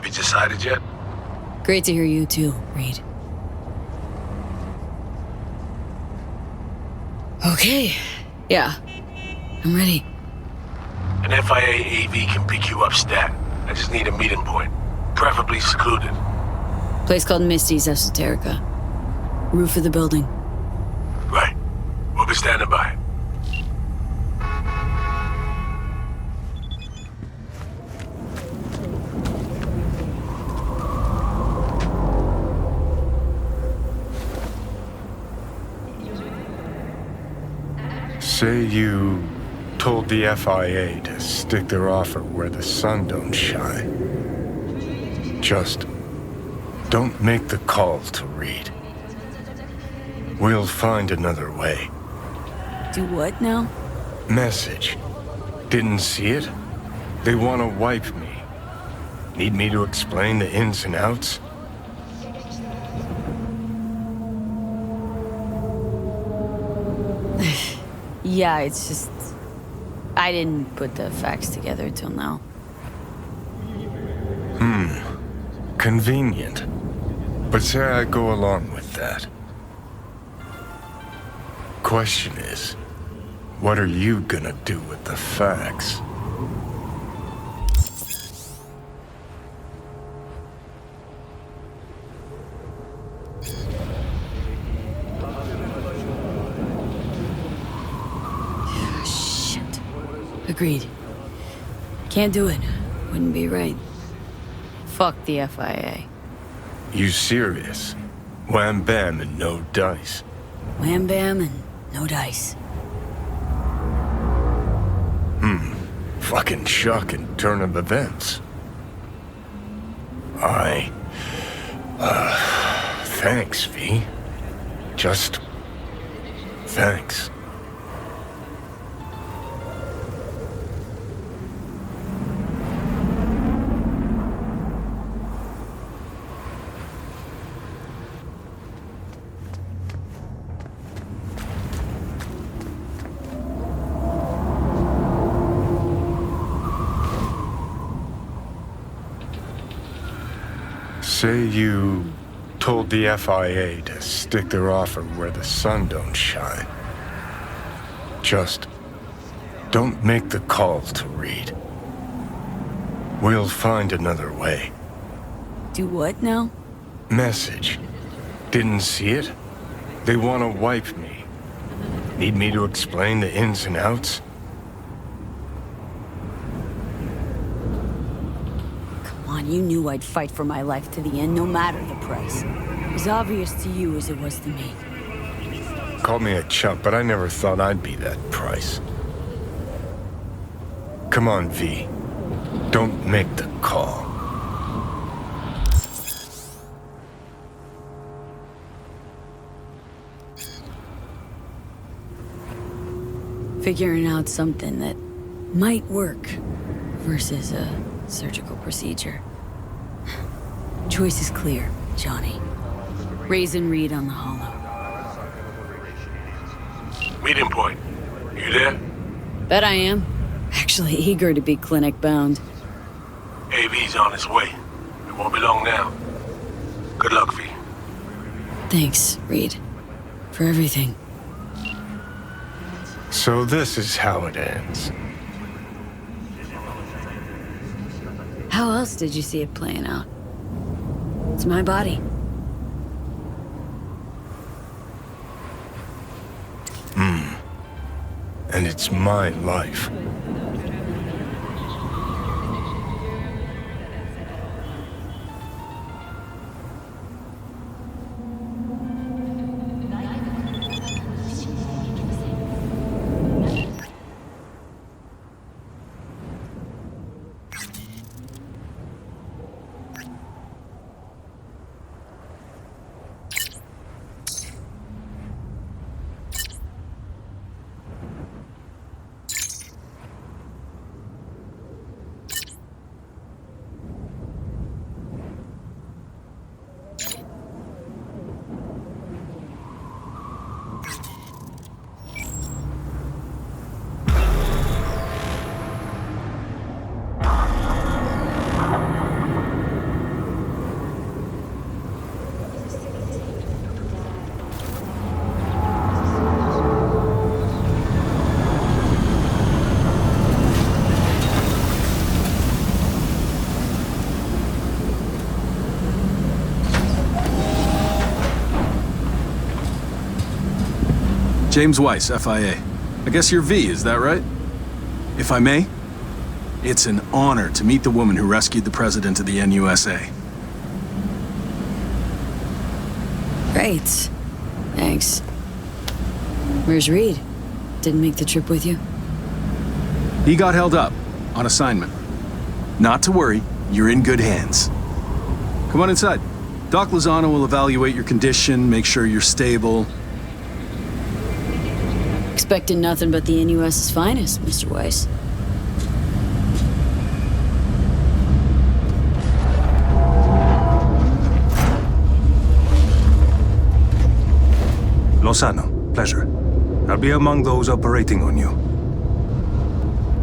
you decided yet? Great to hear you too, Reed. Okay. Yeah. I'm ready. An FIA AV can pick you up stat. I just need a meeting point. Preferably secluded. Place called Misty's Esoterica. Roof of the building. Right. We'll be standing by. Say you told the FIA to stick their offer where the sun don't shine. Just don't make the call to Reed. We'll find another way. Do what now? Message. Didn't see it? They want to wipe me. Need me to explain the ins and outs? Yeah, it's just... I didn't put the facts together till now. Convenient. But say I go along with that. Question is, what are you gonna do with the facts? Shit. Agreed. Can't do it. Wouldn't be right. Fuck the FIA. You serious? Wham bam and no dice. Wham bam and no dice. Fucking shocking turn of events. Thanks, V. Just... thanks. Say you told the FIA to stick their offer where the sun don't shine. Just don't make the call to Reed. We'll find another way. Do what now? Message. Didn't see it? They want to wipe me. Need me to explain the ins and outs? You knew I'd fight for my life to the end, no matter the price. As obvious to you as it was to me. Call me a chump, but I never thought I'd be that price. Come on, V. Don't make the call. Figuring out something that might work versus a surgical procedure. Choice is clear, Johnny. Raisin Reed on the hollow. Meeting point. You there? Bet I am. Actually eager to be clinic bound. AV's on its way. It won't be long now. Good luck, V. Thanks, Reed. For everything. So this is how it ends. How else did you see it playing out? It's my body. And it's my life. James Weiss, FIA. I guess you're V, is that right? If I may, it's an honor to meet the woman who rescued the president of the NUSA. Great. Thanks. Where's Reed? Didn't make the trip with you? He got held up on assignment. Not to worry, you're in good hands. Come on inside. Doc Lozano will evaluate your condition, make sure you're stable. Expecting nothing but the NUS's finest, Mr. Weiss. Lozano, pleasure. I'll be among those operating on you.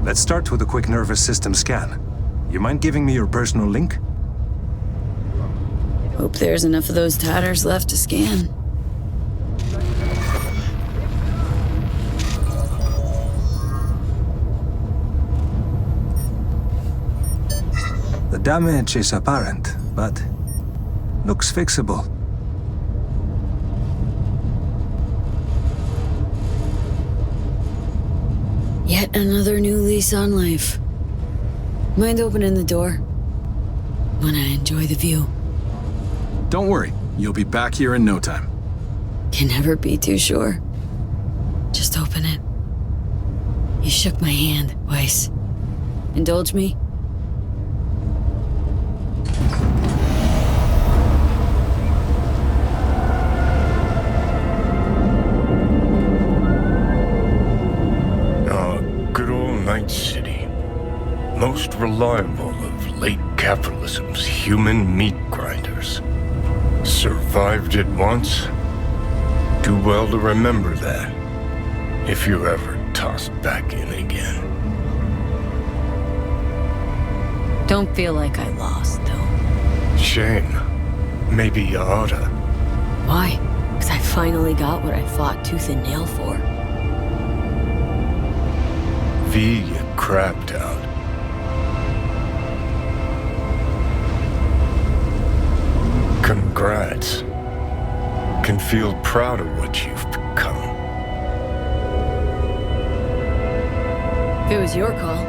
Let's start with a quick nervous system scan. You mind giving me your personal link? Hope there's enough of those tatters left to scan. The damage is apparent, but looks fixable. Yet another new lease on life. Mind opening the door? Wanna enjoy the view. Don't worry, you'll be back here in no time. Can never be too sure. Just open it. You shook my hand, Weiss. Indulge me? Night City, most reliable of late capitalism's human meat grinders. Survived it once? Too well to remember that, if you're ever tossed back in again. Don't feel like I lost, though. Shame. Maybe you oughta. Why? Because I finally got what I fought tooth and nail for. V, you crapped out. Congrats. Can feel proud of what you've become. If it was your call,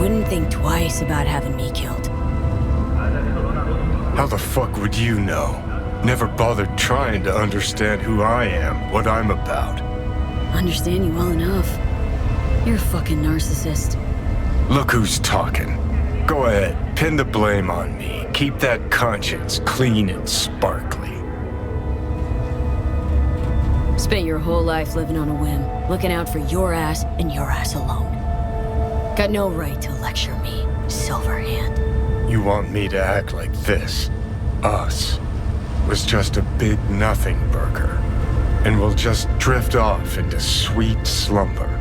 wouldn't think twice about having me killed. How the fuck would you know? Never bothered trying to understand who I am, what I'm about. Understand you well enough. You're a fucking narcissist. Look who's talking. Go ahead, pin the blame on me. Keep that conscience clean and sparkly. Spent your whole life living on a whim, looking out for your ass and your ass alone. Got no right to lecture me, Silverhand. You want me to act like this? Us was just a big nothing burger, and we'll just drift off into sweet slumber.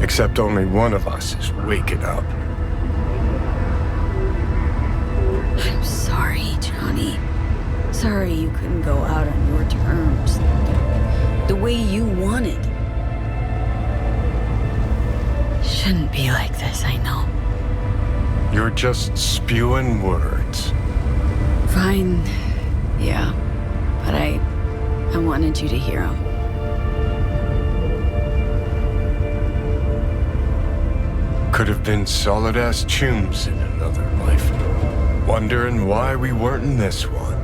Except only one of us is waking up. I'm sorry, Johnny. Sorry you couldn't go out on your terms. The way you wanted. Shouldn't be like this, I know. You're just spewing words. Fine. Yeah. But I wanted you to hear them. Could have been solid-ass chooms in another life. Wondering why we weren't in this one.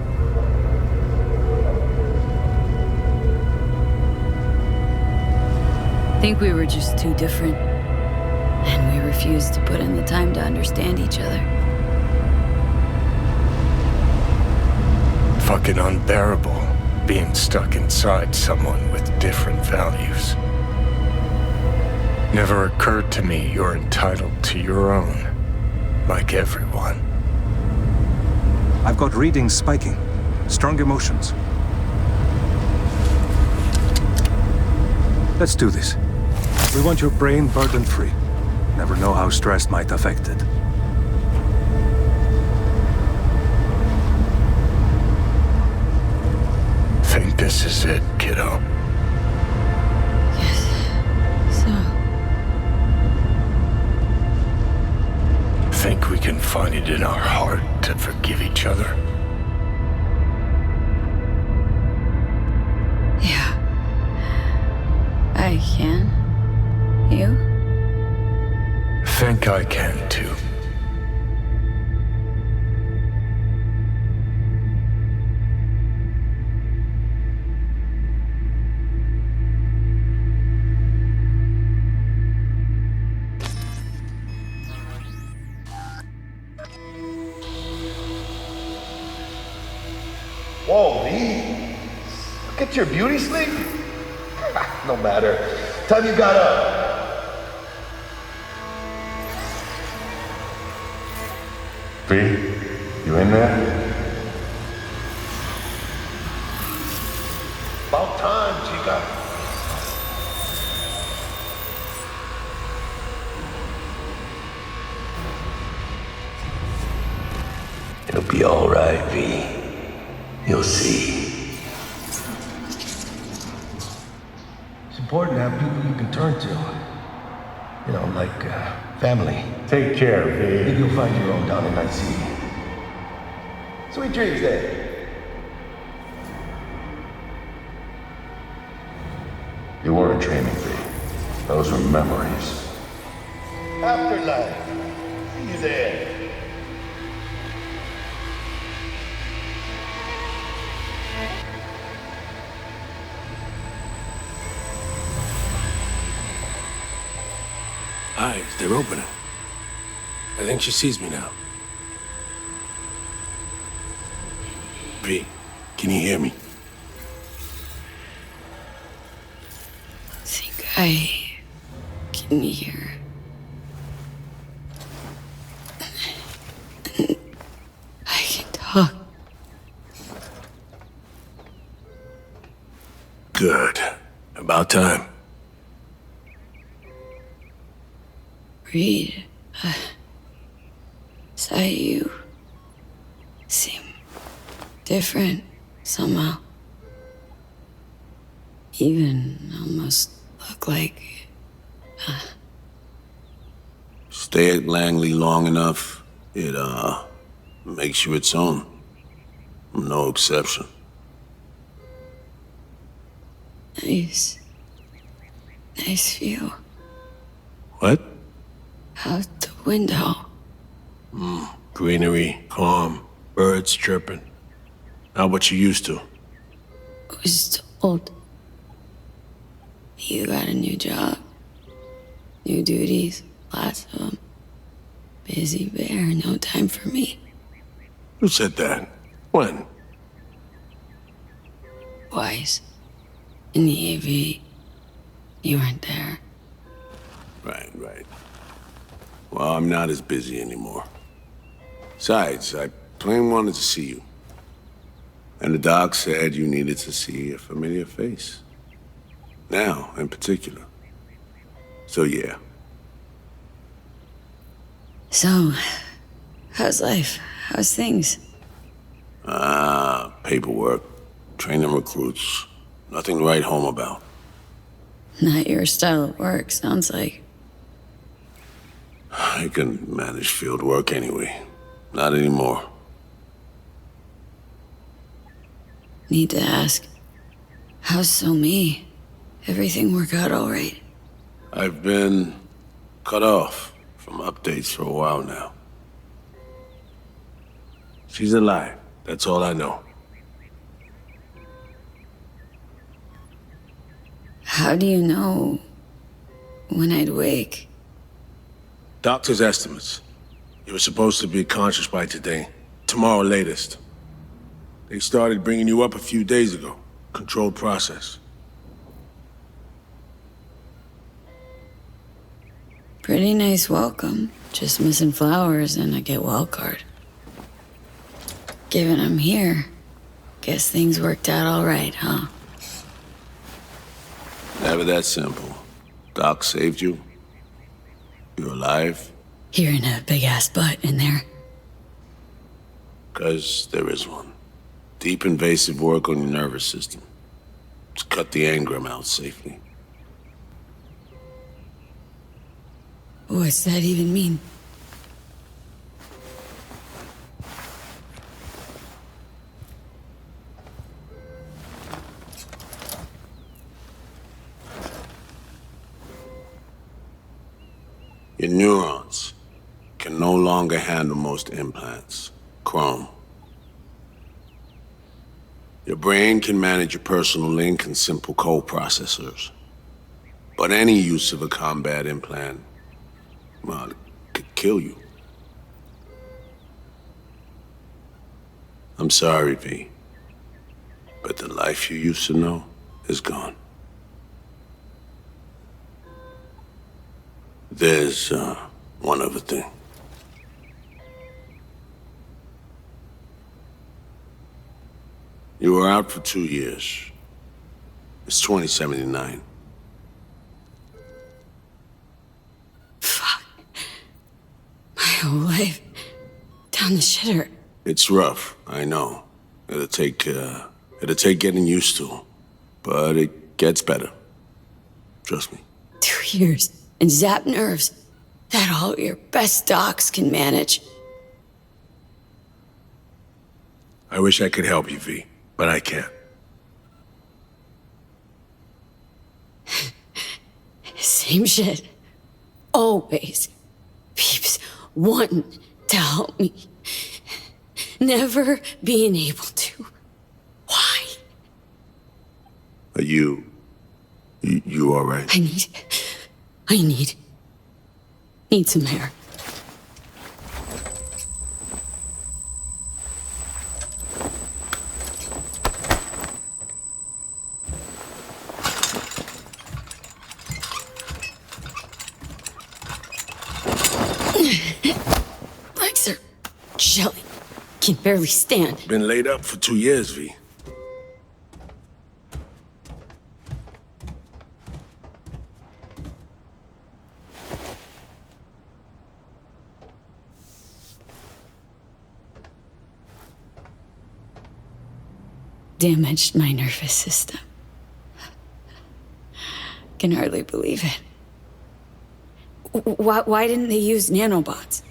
Think we were just too different. And we refused to put in the time to understand each other. Fucking unbearable, being stuck inside someone with different values. Never occurred to me you're entitled to your own, like everyone. I've got readings spiking. Strong emotions. Let's do this. We want your brain burden-free. Never know how stress might affect it. Think this is it, kiddo? Yes. So, Think we can find it in our heart to forgive each other? yeah. I can too. Whoa, V. Look at your beauty sleep. No matter. Time you got up. V, you in there? About time, chica. It'll be all right, V. You'll see. It's important to have people you can turn to. You know, like family. Take care, V. Maybe you'll find your own down in IC. Sweet dreams, then. You weren't dreaming, V. Those were memories. Afterlife. See you there. Eyes, they're opening. I think she sees me now. V, can you hear me? I think I can hear. I can talk. Good. About time. Reed, saw you seem different somehow. Even almost look like Stay at Langley long enough, it makes you its own. I'm no exception. nice view What? out the window. Greenery, calm, birds chirping. Not what you used to. I was told you got a new job, new duties, lots of them. Busy bear, no time for me. Who said that? When? Wise. In the AV, you weren't there. Right. Well, I'm not as busy anymore. Besides, I plain wanted to see you. And the doc said you needed to see a familiar face. Now, in particular. So, yeah. So, how's life? How's things? Paperwork, training recruits. Nothing to write home about. Not your style of work, sounds like. I can manage field work anyway. Not anymore. Need to ask, how's So Me? Everything work out all right? I've been cut off from updates for a while now. She's alive. That's all I know. How do you know when I'd wake? Doctor's estimates. You were supposed to be conscious by today. Tomorrow latest. They started bringing you up a few days ago. Controlled process. Pretty nice welcome. Just missing flowers and a get well card. Given I'm here, guess things worked out all right, huh? Never that simple. Doc saved you. You're alive. Hearing a big-ass butt in there. 'Cause there is one. Deep invasive work on your nervous system. To cut the engram out safely. What's that even mean? Your neurons, can no longer handle most implants. Chrome. Your brain can manage your personal link and simple code processors. But any use of a combat implant, well, it could kill you. I'm sorry, V. But the life you used to know is gone. There's, one other thing. You were out for 2 years. It's 2079. Fuck. My whole life. Down the shitter. It's rough, I know. It'll take getting used to. But it gets better. Trust me. 2 years. And zap nerves. That all your best docs can manage. I wish I could help you, V, but I can't. Same shit. Always. Peeps wanting to help me. Never being able to. Why? Are you all right? I need some air. Legs are jelly. Can barely stand. Been laid up for 2 years, V. Damaged my nervous system. Can hardly believe it. Why didn't they use nanobots?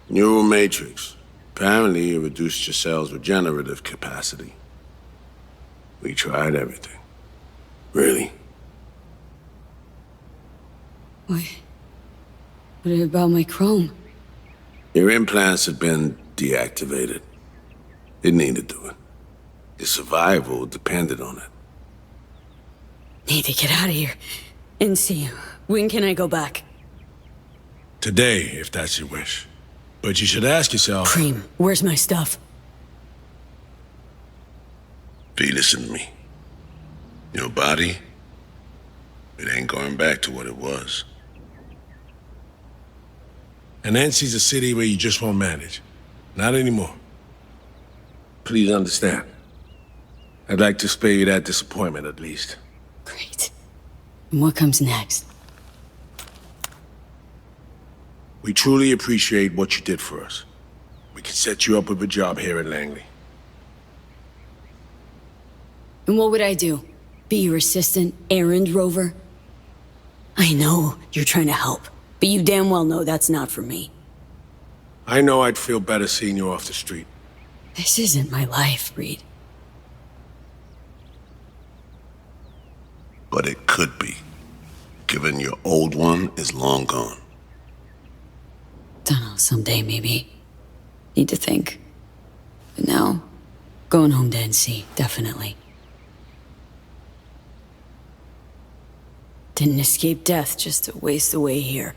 Neural matrix. Apparently, it reduced your cell's regenerative capacity. We tried everything. Really? What about my chrome? Your implants had been deactivated. It needed doing. Your survival depended on it. Need to get out of here. And see, when can I go back? Today, if that's your wish. But you should ask yourself... Cream, where's my stuff? V, listen to me. Your body, it ain't going back to what it was. And NC's a city where you just won't manage. Not anymore. Please understand. I'd like to spare you that disappointment, at least. Great. And what comes next? We truly appreciate what you did for us. We can set you up with a job here at Langley. And what would I do? Be your assistant, errand rover? I know you're trying to help, but you damn well know that's not for me. I know I'd feel better seeing you off the street. This isn't my life, Reed. But it could be, given your old one is long gone. Dunno, someday maybe. Need to think. But now, going home to NC, definitely. Didn't escape death just to waste away here.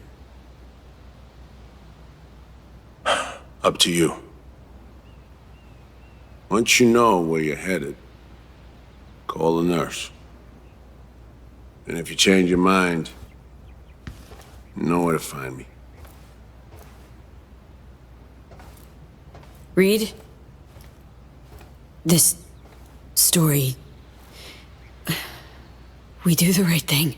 Up to you. Once you know where you're headed, call a nurse. And if you change your mind, you know where to find me. Reed? This story... We do the right thing.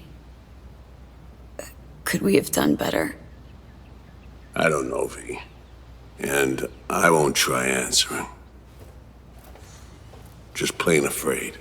Could we have done better? I don't know, V. And I won't try answering. Just plain afraid.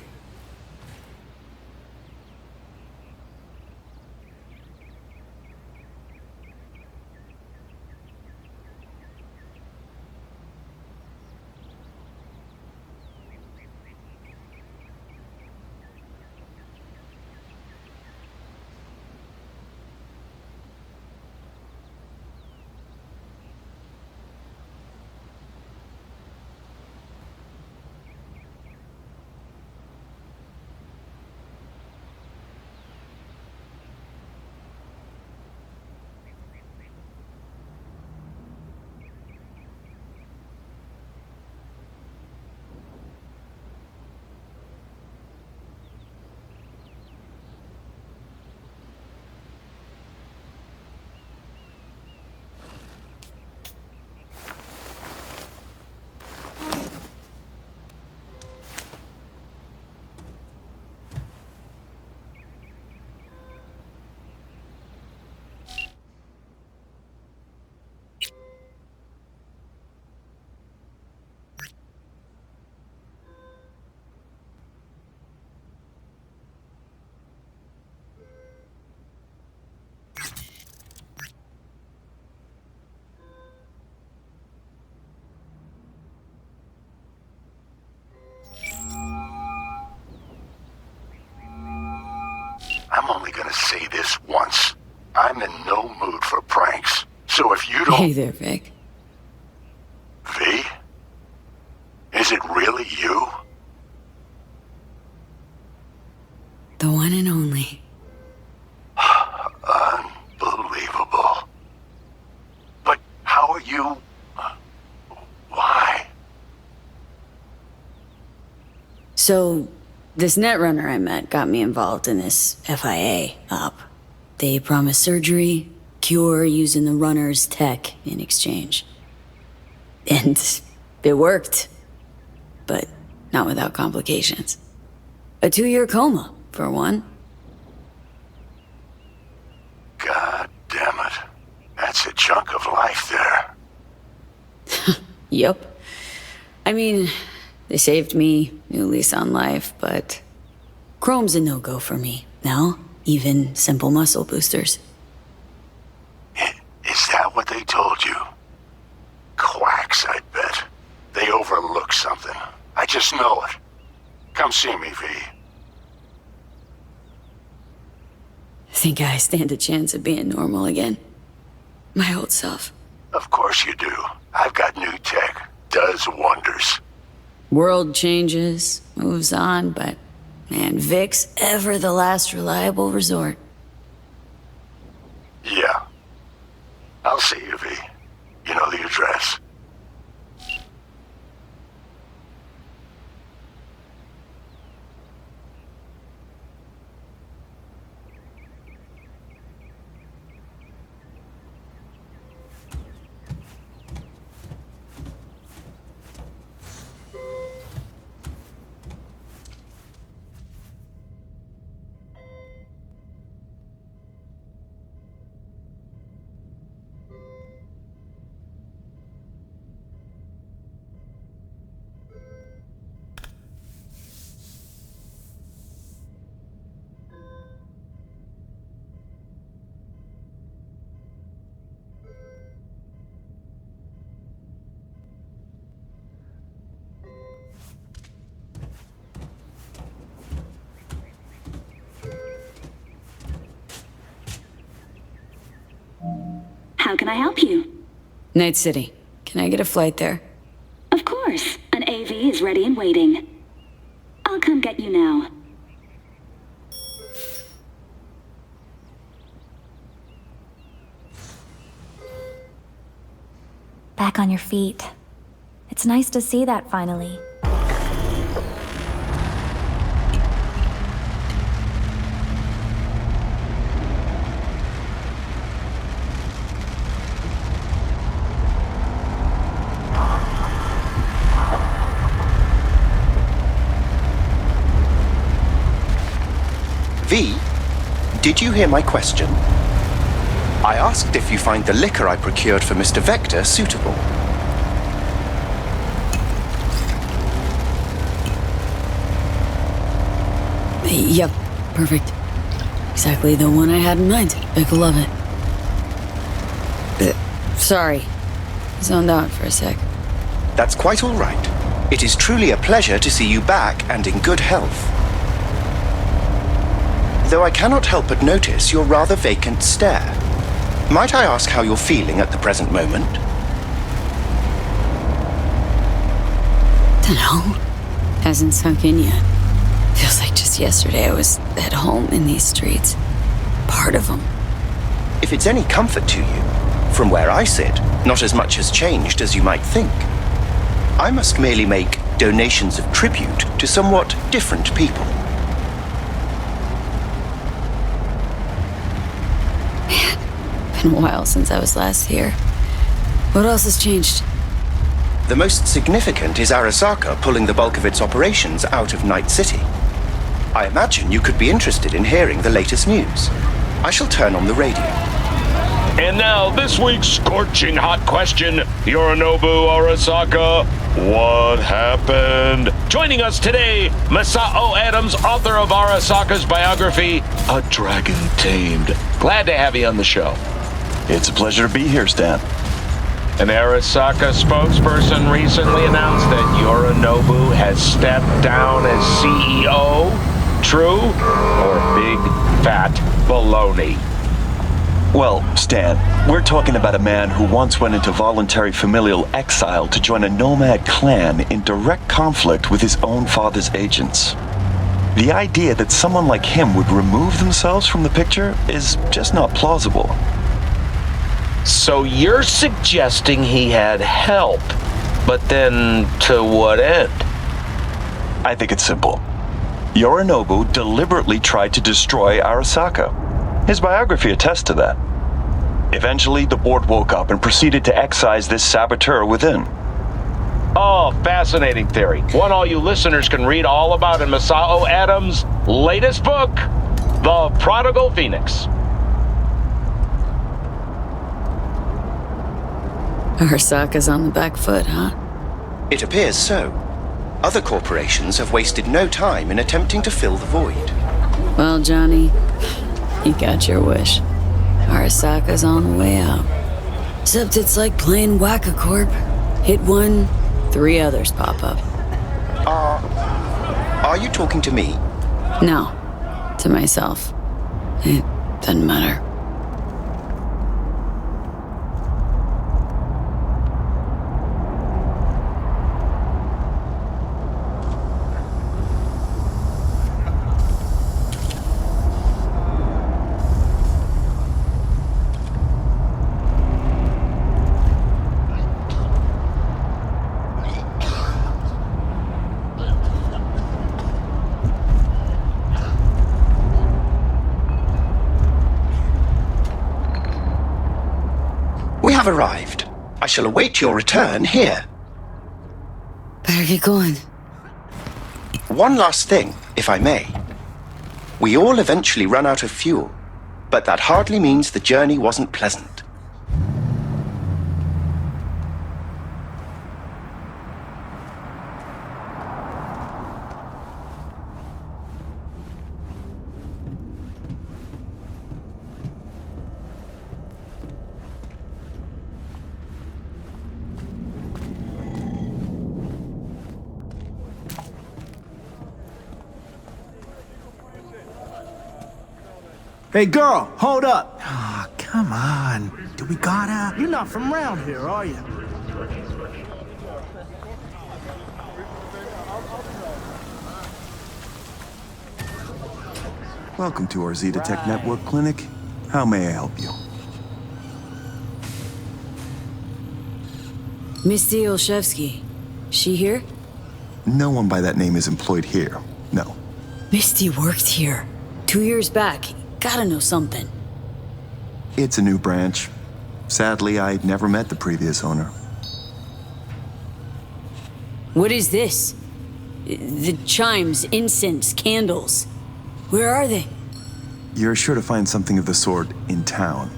I'm only gonna say this once. I'm in no mood for pranks. So if you don't... Hey there, Vic. V? Is it really you? The one and only. Unbelievable. But how are you... Why? So, this netrunner I met got me involved in this FIA op. They promised surgery, cure using the runner's tech in exchange. And it worked. But not without complications. A 2-year coma, for one. God damn it. That's a chunk of life there. Yup. I mean, they saved me, new lease on life, but chrome's a no-go for me now, even simple muscle boosters. Is that what they told you? Quacks, I bet. They overlook something. I just know it. Come see me, V. Think I stand a chance of being normal again? My old self. Of course you do. I've got new tech. Does wonders. World changes, moves on, but man, Vic's ever the last reliable resort. Yeah. I'll see you, V. You know the address. How can I help you? Night City. Can I get a flight there? Of course. An AV is ready and waiting. I'll come get you now. Back on your feet. It's nice to see that finally. V, did you hear my question? I asked if you find the liquor I procured for Mr. Vector suitable. Yep, perfect. Exactly the one I had in mind. Vic will love it. Sorry. Zoned out for a sec. That's quite all right. It is truly a pleasure to see you back and in good health. Though I cannot help but notice your rather vacant stare. Might I ask how you're feeling at the present moment? Dunno. Hasn't sunk in yet. Feels like just yesterday I was at home in these streets. Part of them. If it's any comfort to you, from where I sit, not as much has changed as you might think. I must merely make donations of tribute to somewhat different people. Been a while since I was last here. What else has changed? The most significant is Arasaka pulling the bulk of its operations out of Night City. I imagine you could be interested in hearing the latest news. I shall turn on the radio. And now, this week's scorching hot question. Yorinobu Arasaka, what happened? Joining us today, Masao Adams, author of Arasaka's biography, A Dragon Tamed. Glad to have you on the show. It's a pleasure to be here, Stan. An Arasaka spokesperson recently announced that Yorinobu has stepped down as CEO. True or big fat baloney. Well, Stan, we're talking about a man who once went into voluntary familial exile to join a nomad clan in direct conflict with his own father's agents. The idea that someone like him would remove themselves from the picture is just not plausible. So you're suggesting he had help, but then to what end? I think it's simple. Yorinobu deliberately tried to destroy Arasaka. His biography attests to that. Eventually, the board woke up and proceeded to excise this saboteur within. Oh, fascinating theory. One all you listeners can read all about in Masao Adams' latest book, The Prodigal Phoenix. Arasaka's on the back foot, huh? It appears so. Other corporations have wasted no time in attempting to fill the void. Well, Johnny, you got your wish. Arasaka's on the way out. Except it's like playing Whack-A-Corp. Hit one, 3 others pop up. Are you talking to me? No, to myself. It doesn't matter. We have arrived. I shall await your return here. Better get going. One last thing, if I may. We all eventually run out of fuel, but that hardly means the journey wasn't pleasant. Hey, girl, hold up. Ah, oh, come on. Do we gotta? You're not from around here, are you? Welcome to our Zeta Tech Network Clinic. How may I help you? Misty Olszewski. She here? No one by that name is employed here. No. Misty worked here. 2 years back. Gotta know something. It's a new branch. Sadly, I'd never met the previous owner. What is this? The chimes, incense, candles. Where are they? You're sure to find something of the sort in town.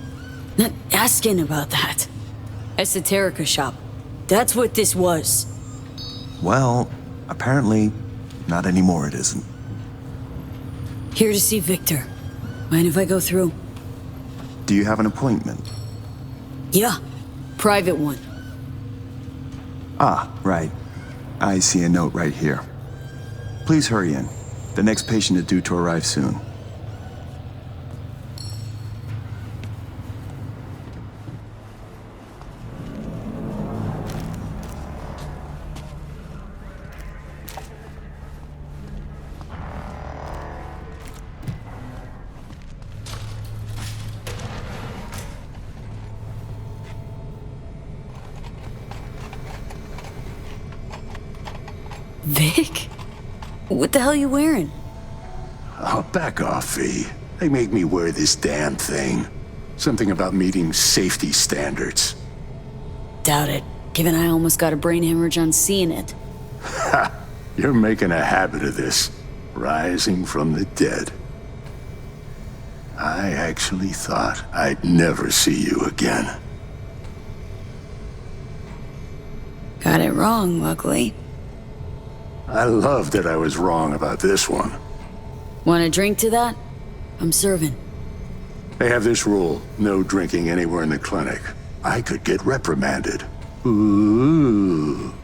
Not asking about that. Esoterica shop. That's what this was. Well, apparently, not anymore it isn't. Here to see Victor. Mind if I go through? Do you have an appointment? Yeah, private one. Ah, right. I see a note right here. Please hurry in. The next patient is due to arrive soon. Vic? What the hell are you wearing? Oh, back off, V. They make me wear this damn thing. Something about meeting safety standards. Doubt it, given I almost got a brain hemorrhage on seeing it. Ha! You're making a habit of this. Rising from the dead. I actually thought I'd never see you again. Got it wrong, luckily. I love that I was wrong about this one. Want a drink to that? I'm serving. They have this rule, no drinking anywhere in the clinic. I could get reprimanded. Ooh.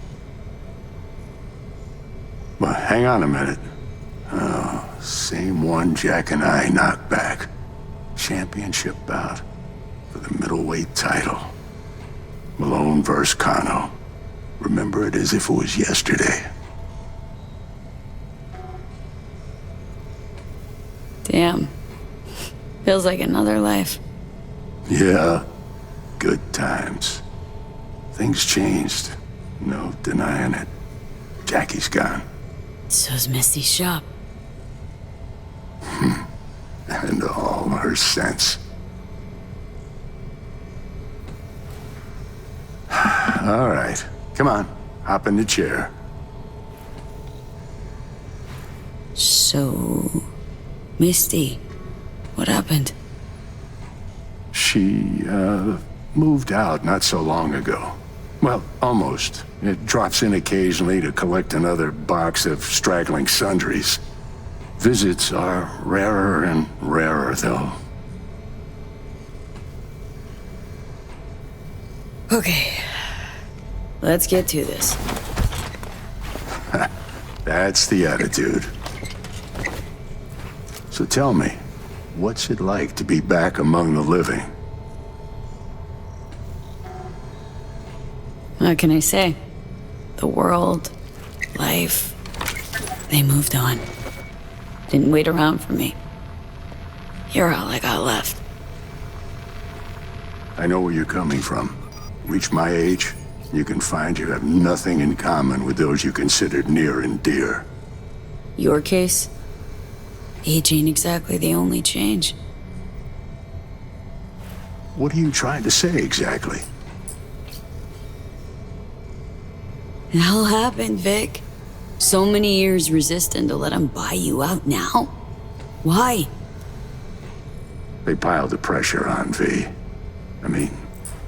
Well, hang on a minute. Oh, Same one Jack and I knocked back. Championship bout for the middleweight title. Malone versus Kano. Remember it as if it was yesterday. Damn. Feels like another life. Yeah, good times. Things changed. No denying it. Jackie's gone. So's Misty's shop. And all her sense. All right, come on, hop in the chair. So, Misty, what happened? She, moved out not so long ago. Well, almost. It drops in occasionally to collect another box of straggling sundries. Visits are rarer and rarer, though. Okay, let's get to this. That's the attitude. So tell me, what's it like to be back among the living? What can I say? The world, life, they moved on. Didn't wait around for me. You're all I got left. I know where you're coming from. Reach my age, you can find you have nothing in common with those you considered near and dear. Your case? Age ain't exactly the only change. What are you trying to say exactly? The hell happened, Vic? So many years resisting to let him buy you out now? Why? They piled the pressure on, V. I mean,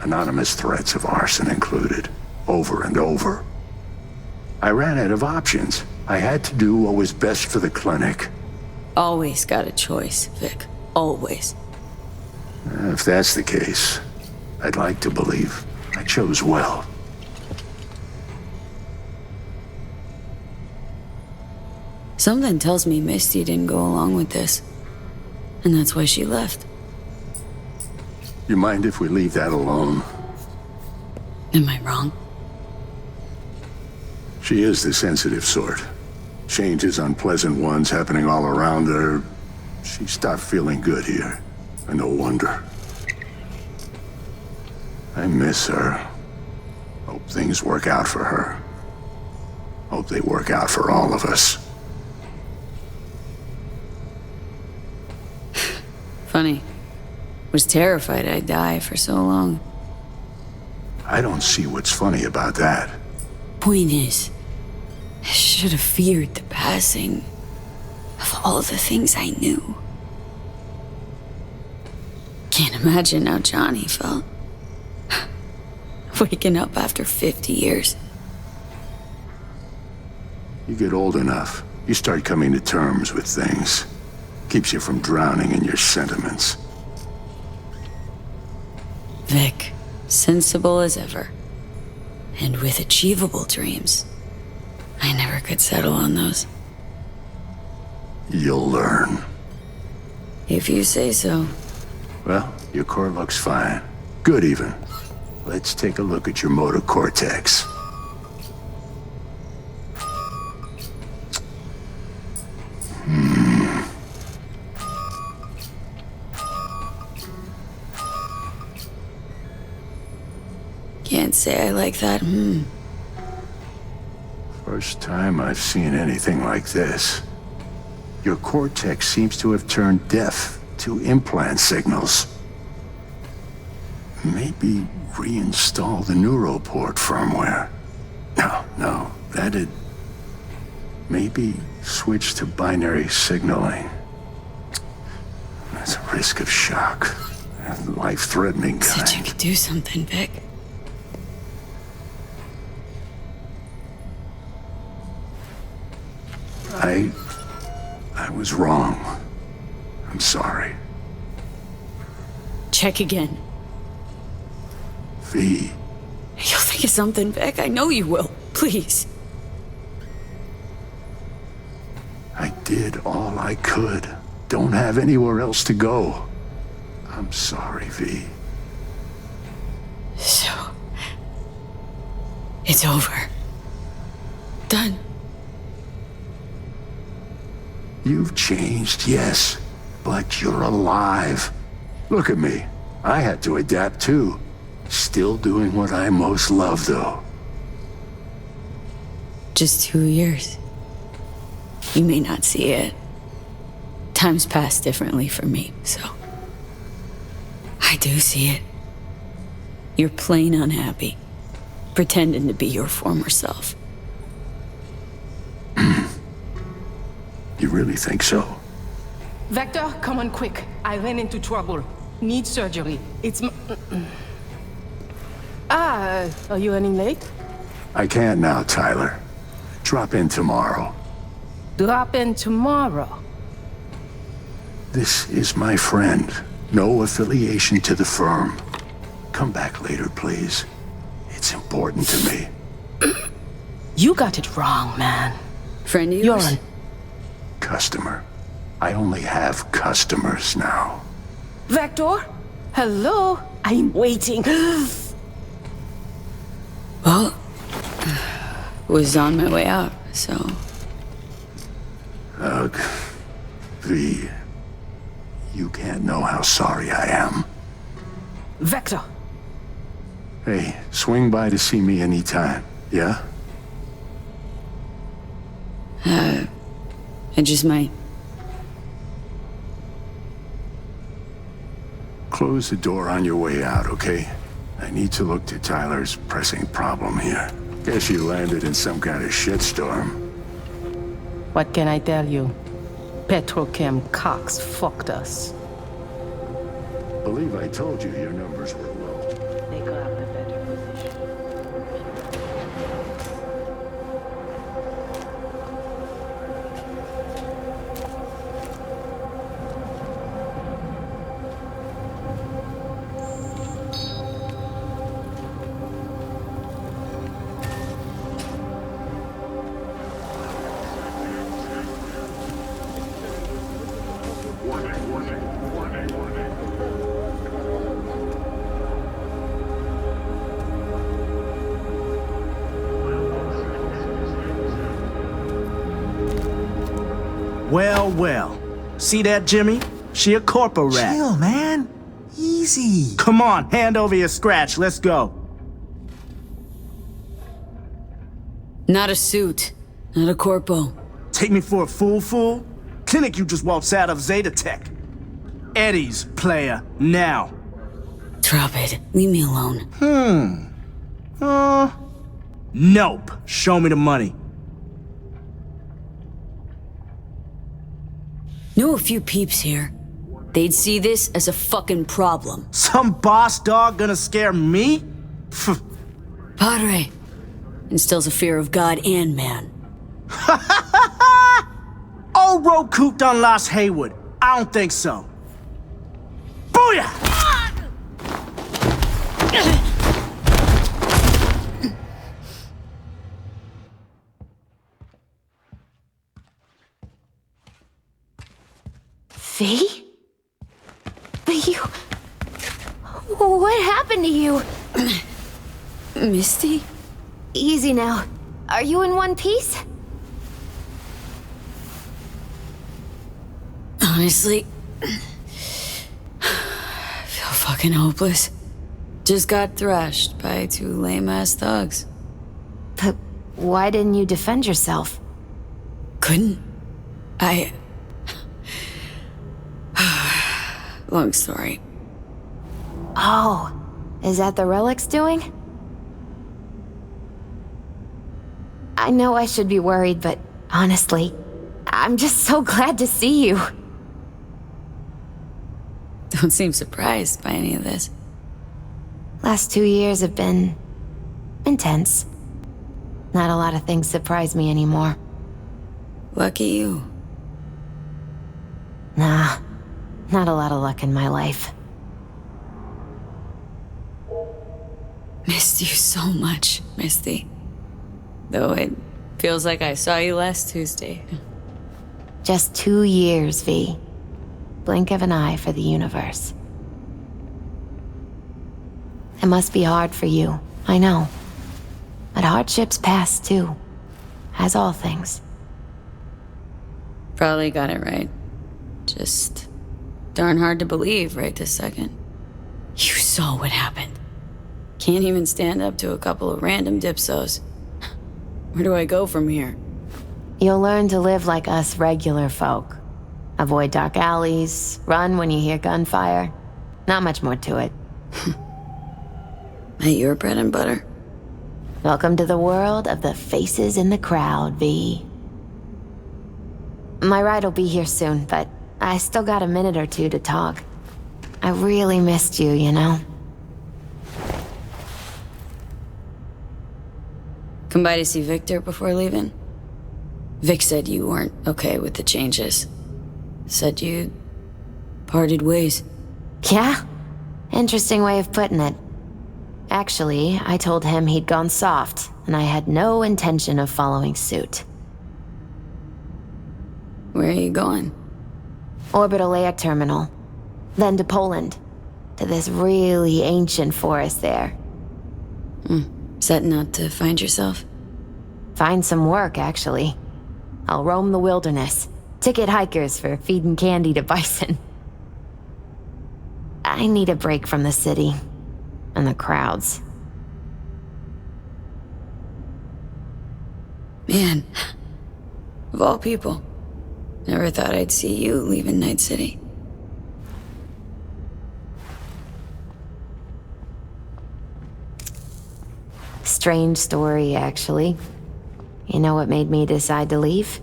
anonymous threats of arson included, over and over. I ran out of options. I had to do what was best for the clinic. Always got a choice, Vic. Always. If that's the case, I'd like to believe I chose well. Something tells me Misty didn't go along with this. And that's why she left. You mind if we leave that alone? Am I wrong? She is the sensitive sort. Changes, unpleasant ones happening all around her. She stopped feeling good here. And no wonder. I miss her. Hope things work out for her. Hope they work out for all of us. Funny. Was terrified I'd die for so long. I don't see what's funny about that. Point is, I should have feared the passing of all the things I knew. Can't imagine how Johnny felt. Waking up after 50 years. You get old enough, you start coming to terms with things. Keeps you from drowning in your sentiments. Vic, sensible as ever. And with achievable dreams. I never could settle on those. You'll learn. If you say so. Well, your core looks fine. Good even. Let's take a look at your motor cortex. Can't say I like that, First time I've seen anything like this. Your cortex seems to have turned deaf to implant signals. Maybe reinstall the neuroport firmware. No, that'd... Maybe switch to binary signaling. That's a risk of shock. Life-threatening kind. Said you could do something, Vic. I was wrong. I'm sorry. Check again. V. You'll think of something, Vic. I know you will. Please. I did all I could. Don't have anywhere else to go. I'm sorry, V. So... it's over. Done. You've changed, yes, but you're alive. Look at me. I had to adapt too. Still doing what I most love, though. Just 2 years. You may not see it. Time's passed differently for me, so... I do see it. You're plain unhappy. Pretending to be your former self. You really think so? Vector, come on quick. I ran into trouble. Need surgery. It's are you running late? I can't now, Tyler. Drop in tomorrow. Drop in tomorrow. This is my friend. No affiliation to the firm. Come back later, please. It's important to me. You got it wrong, man. Friend of yours? You're an... Customer. I only have customers now. Vector? Hello? I'm waiting. Well, was on my way out, so... Ugh. V. You can't know how sorry I am. Vector! Hey, swing by to see me anytime, yeah? I just might. Close the door on your way out, okay? I need to look to Tyler's pressing problem here. Guess you landed in some kind of shitstorm. What can I tell you? Petrochem Cox fucked us. Believe I told you your numbers were low. They grabbed a better position. Well, well. See that, Jimmy? She a corporate rat. Chill, man. Easy. Come on, hand over your scratch. Let's go. Not a suit. Not a corpo. Take me for a fool? Clinic you just waltzed out of Zeta Tech. Eddie's, player, now. Drop it. Leave me alone. Nope. Show me the money. Know a few peeps here. They'd see this as a fucking problem. Some boss dog gonna scare me? Padre instills a fear of God and man. Old road cooped on Las Haywood. I don't think so. Booyah! V? But you... What happened to you? Misty? Easy now. Are you in one piece? Honestly, I feel fucking hopeless. Just got thrashed by 2 lame-ass thugs. But why didn't you defend yourself? Couldn't. Long story. Oh, is that the relic's doing? I know I should be worried, but honestly, I'm just so glad to see you. Don't seem surprised by any of this. Last 2 years have been... intense. Not a lot of things surprise me anymore. Lucky you. Nah, not a lot of luck in my life. Missed you so much, Misty. Though it feels like I saw you last Tuesday. Just 2 years, V. Blink of an eye for the universe. It must be hard for you, I know. But hardships pass too, as all things. Probably got it right. Just darn hard to believe right this second. You saw what happened. Can't even stand up to a couple of random dipsos. Where do I go from here? You'll learn to live like us regular folk. Avoid dark alleys, run when you hear gunfire. Not much more to it. Ain't your bread and butter? Welcome to the world of the faces in the crowd, V. My ride will be here soon, but I still got a minute or two to talk. I really missed you, you know? Come by to see Victor before leaving? Vic said you weren't okay with the changes. Said you parted ways. Yeah? Interesting way of putting it. Actually, I told him he'd gone soft, and I had no intention of following suit. Where are you going? Orbital Layer Terminal. Then to Poland. To this really ancient forest there. Setting out to find yourself? Find some work, actually. I'll roam the wilderness. Ticket hikers for feeding candy to bison. I need a break from the city. And the crowds. Man, of all people, never thought I'd see you leaving Night City. Strange story, actually. You know what made me decide to leave?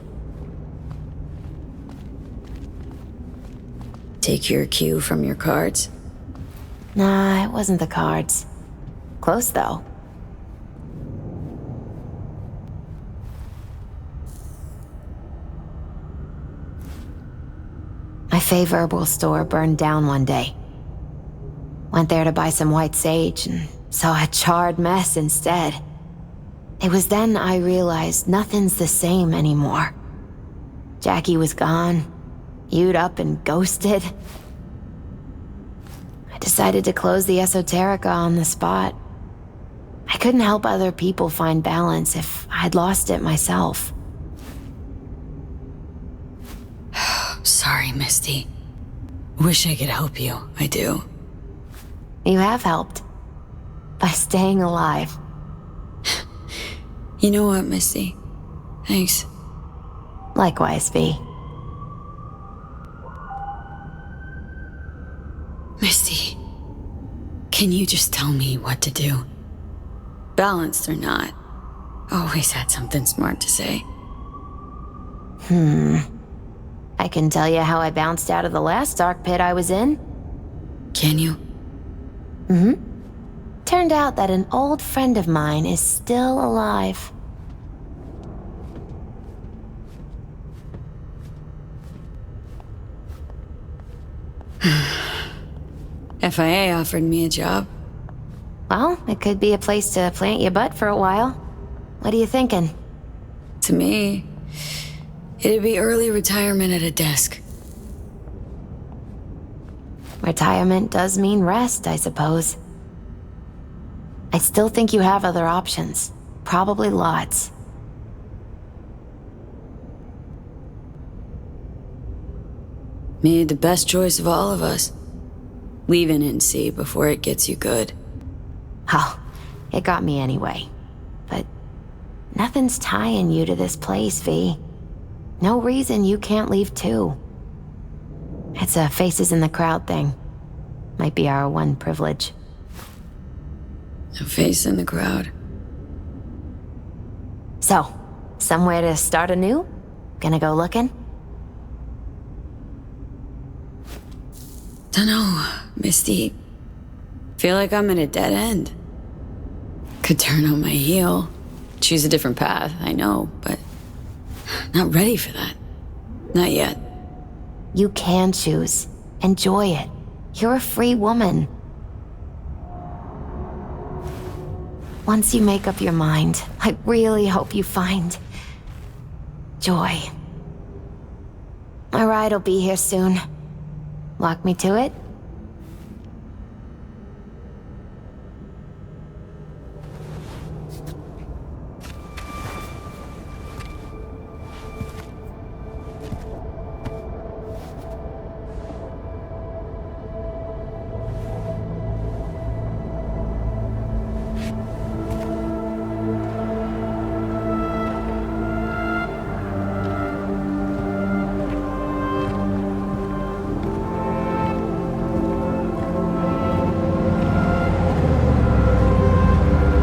Take your cue from your cards? Nah, it wasn't the cards. Close, though. My fave herbal store burned down one day. Went there to buy some white sage and saw a charred mess instead. It was then I realized nothing's the same anymore. Jackie was gone, you'd up and ghosted. I decided to close the esoterica on the spot. I couldn't help other people find balance if I'd lost it myself. Sorry, Misty. Wish I could help you. I do. You have helped. By staying alive. You know what, Misty? Thanks. Likewise, V. Misty, can you just tell me what to do? Balanced or not, always had something smart to say. I can tell you how I bounced out of the last dark pit I was in. Can you? Turned out that an old friend of mine is still alive. FIA offered me a job. Well, it could be a place to plant your butt for a while. What are you thinking? To me, it'd be early retirement at a desk. Retirement does mean rest, I suppose. I still think you have other options. Probably lots. Made the best choice of all of us. Leaving NC before it gets you good. Oh, it got me anyway. But nothing's tying you to this place, V. No reason you can't leave too. It's a faces in the crowd thing. Might be our one privilege. A face in the crowd. So, somewhere to start anew? Gonna go looking? Dunno, Misty. Feel like I'm at a dead end. Could turn on my heel, choose a different path, I know, but not ready for that. Not yet. You can choose. Enjoy it. You're a free woman. Once you make up your mind, I really hope you find joy. My ride will be here soon. Lock me to it?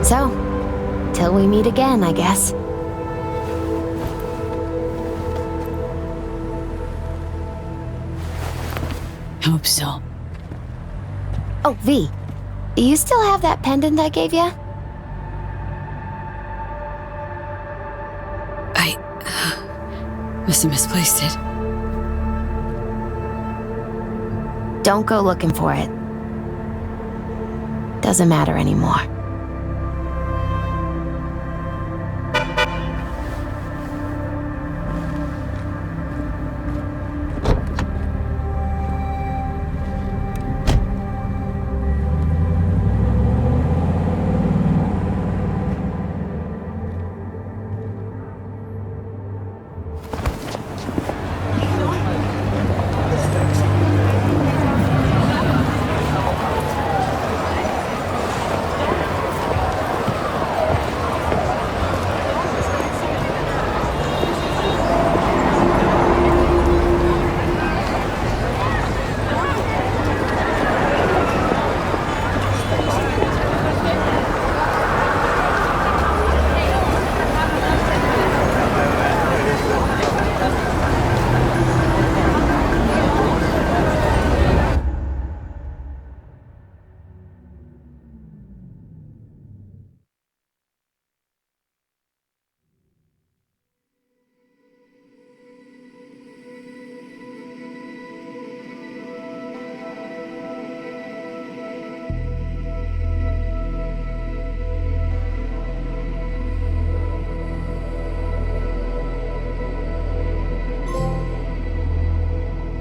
So, till we meet again, I guess. Hope so. Oh, V, do you still have that pendant I gave you? I must have misplaced it. Don't go looking for it. Doesn't matter anymore.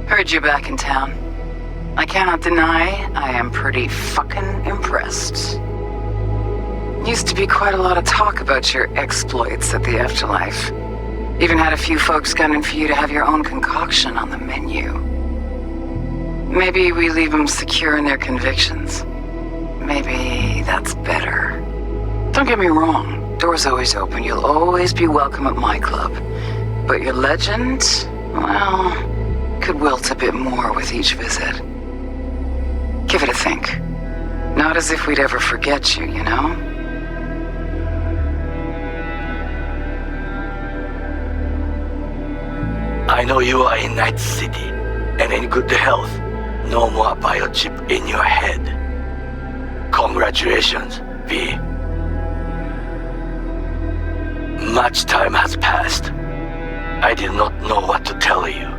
Heard you're back in town. I cannot deny I am pretty fucking impressed. Used to be quite a lot of talk about your exploits at the afterlife. Even had a few folks gunning for you to have your own concoction on the menu. Maybe we leave them secure in their convictions. Maybe that's better. Don't get me wrong, door's always open. You'll always be welcome at my club. But your legend, well, could wilt a bit more with each visit. Give it a think. Not as if we'd ever forget you, you know? I know you are in Night City, and in good health. No more biochip in your head. Congratulations, V. Much time has passed. I did not know what to tell you.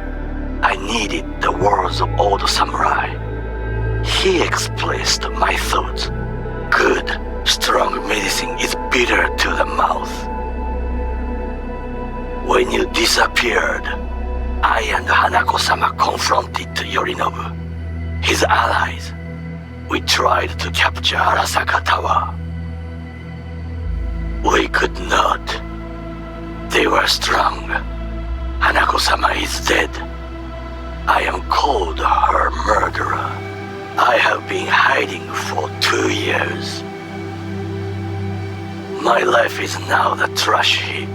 I needed the words of old samurai. He expressed my thoughts. Good, strong medicine is bitter to the mouth. When you disappeared, I and Hanako-sama confronted Yorinobu, his allies. We tried to capture Arasaka Tower. We could not. They were strong. Hanako-sama is dead. I am called her murderer. I have been hiding for 2 years. My life is now the trash heap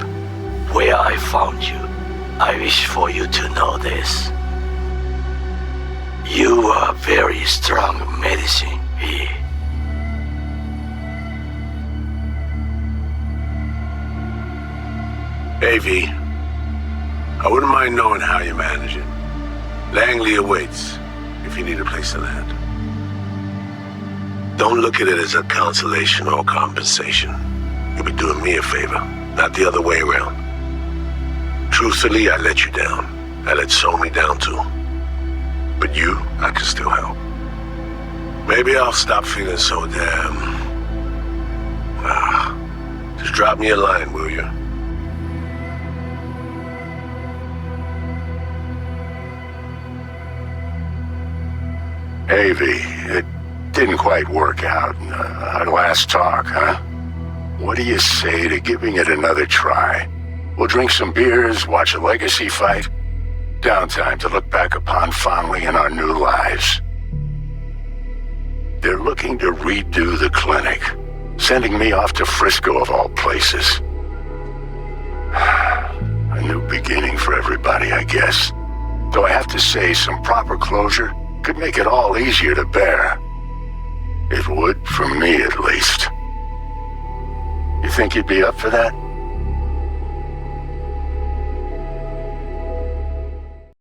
where I found you. I wish for you to know this. You are very strong medicine, V. Hey, V. I wouldn't mind knowing how you manage it. Langley awaits, if you need a place to land. Don't look at it as a consolation or compensation. You'll be doing me a favor, not the other way around. Truthfully, I let you down. I let Somi down too. But you, I can still help. Maybe I'll stop feeling so damn... just drop me a line, will you? Avi, it didn't quite work out. Our last talk, huh? What do you say to giving it another try? We'll drink some beers, watch a legacy fight. Downtime to look back upon fondly in our new lives. They're looking to redo the clinic, sending me off to Frisco of all places. A new beginning for everybody, I guess. Though I have to say, some proper closure could make it all easier to bear. It would, for me at least. You think you'd be up for that?